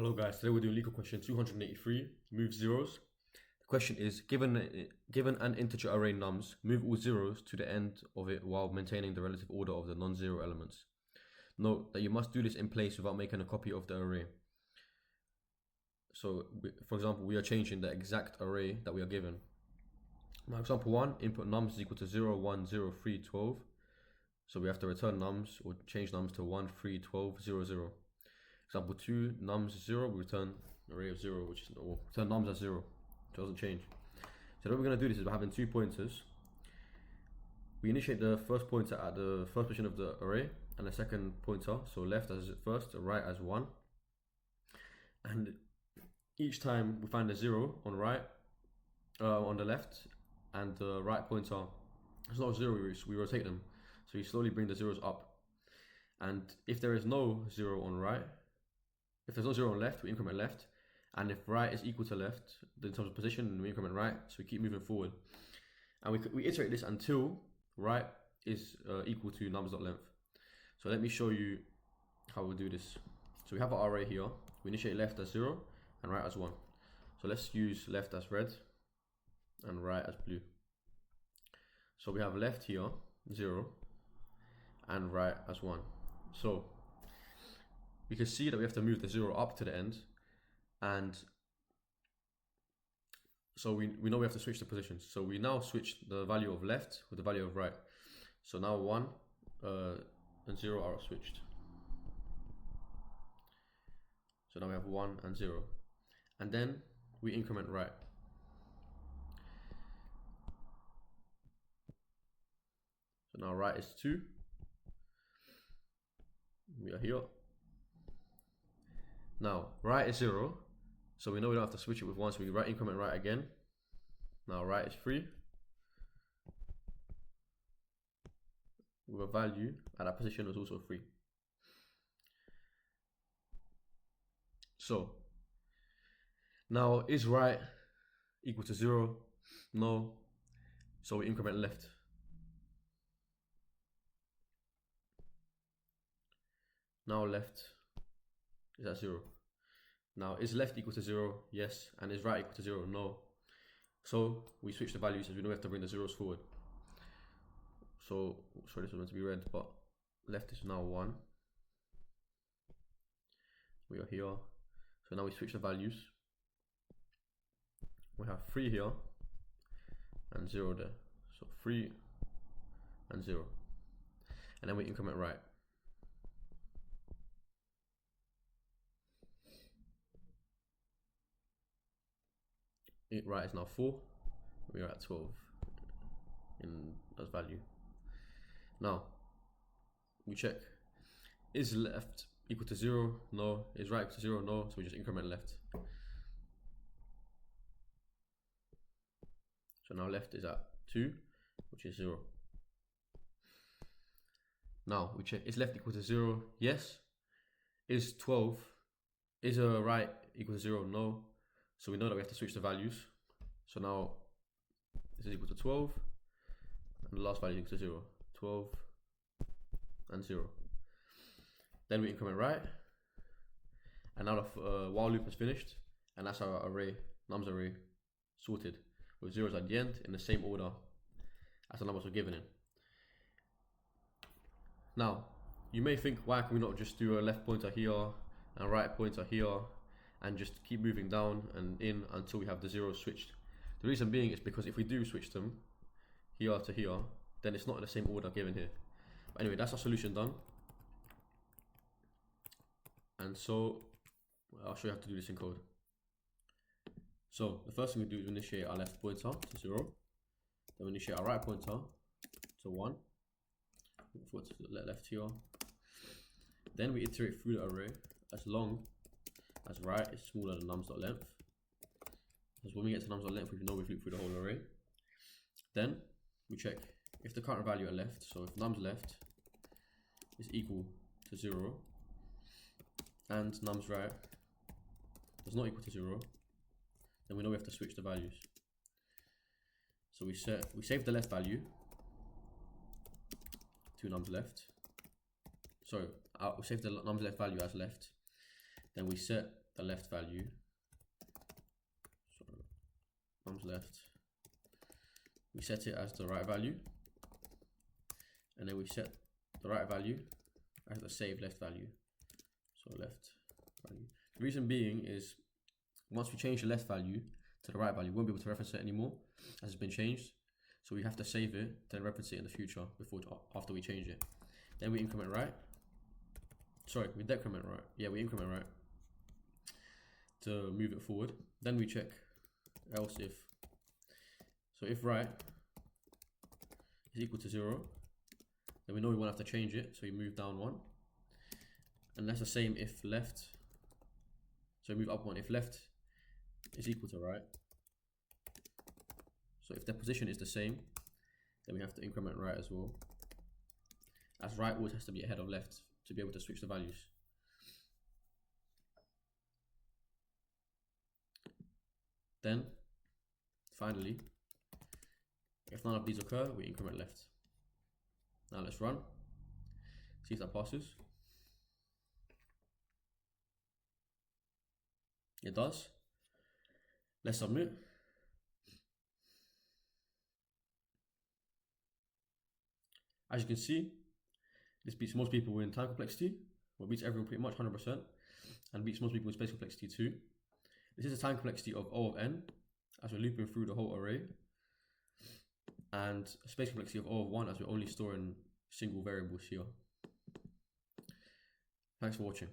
Hello guys, today we're doing LeetCode question 283, move zeros. The question is, given an integer array nums, move all zeros to the end of it while maintaining the relative order of the non-zero elements. Note that you must do this in place without making a copy of the array. So, for example, we are changing the exact array that we are given. Now, example 1, input nums is equal to 0, 1, 0, 3, 12. So we have to return nums or change nums to 1, 3, 12, 0, 0. Example 2, nums is 0, we return array of 0, which is return nums as 0, it doesn't change. So what we're going to do this is we're having two pointers. We initiate the first pointer at the first position of the array and the second pointer, so left as first, right as 1. And each time we find a 0 on right, on the left, and the right pointer is not 0, we rotate them. So you slowly bring the zeros up. And if there is no 0 on right, if there's no 0 on left, we increment left. And if right is equal to left, in terms of position, we increment right. So we keep moving forward. And we iterate this until right is equal to nums.length. So let me show you how we do this. So we have our array here. We initiate left as 0 and right as 1. So let's use left as red and right as blue. So we have left here, 0, and right as 1. So we can see that we have to move the 0 up to the end, and so we know we have to switch the positions. So we now switch the value of left with the value of right. So now 1 and 0 are switched. So now we have 1 and 0. And then we increment right. So now right is 2. We are here. Now right is 0, so we know we don't have to switch it with 1, so we right increment right again. Now right is 3 with a value at that position was also 3. So now is right equal to 0? No. So we increment left. Now left is at 0. Now is left equal to 0? Yes. And is right equal to 0? No. So we switch the values as we know we have to bring the zeros forward. So sorry, this was meant to be red, but left is now 1. We are here. So now we switch the values. We have 3 here and 0 there. So 3 and 0. And then we increment right. Right is now 4. We are at 12 in as value. Now we check, is left equal to 0? No. Is right equal to 0? No. So we just increment left. So now left is at 2, which is 0. Now we check, is left equal to 0? Yes. Is 12? Is right equal to 0? No. So we know that we have to switch the values. So now this is equal to 12, and the last value is equal to 0. 12 and 0. Then we increment right, and now the while loop is finished, and that's our array, nums array, sorted with zeros at the end in the same order as the numbers were given in. Now you may think, why can we not just do a left pointer here and right pointer here and just keep moving down and in until we have the zeros switched? The reason being is because if we do switch them here to here, then it's not in the same order given here. But anyway, that's our solution done. And so I'll show you how to do this in code. So the first thing we do is initiate our left pointer to 0. Then we initiate our right pointer to 1. Forward to the left here. Then we iterate through the array as long as right is smaller than nums.length. Because when we get to nums.length, we know we've looped through the whole array. Then we check if the current value at left, so if nums left is equal to 0 and nums right is not equal to 0, then we know we have to switch the values. So we save the left value to nums left. So we save the nums left value as left. Then we set the left value. So nums left. We set it as the right value, and then we set the right value as the saved left value. So left value. The reason being is once we change the left value to the right value, we won't be able to reference it anymore as it's been changed. So we have to save it, then reference it in the future after we change it. Then we increment right. Sorry, we decrement right. Yeah, we increment right to move it forward. Then we check else if. So if right is equal to 0, then we know we won't have to change it, so we move down 1. And that's the same if left. So we move up 1 if left is equal to right. So if the position is the same, then we have to increment right as well, as right always has to be ahead of left to be able to switch the values. Then finally, if none of these occur, we increment left. Now let's run, see if that passes. It does. Let's submit. As you can see, this beats most people in time complexity, well, beats everyone pretty much 100%, and beats most people in space complexity too. This is a time complexity of O of n, as we're looping through the whole array, and a space complexity of O of 1, as we're only storing single variables here. Thanks for watching.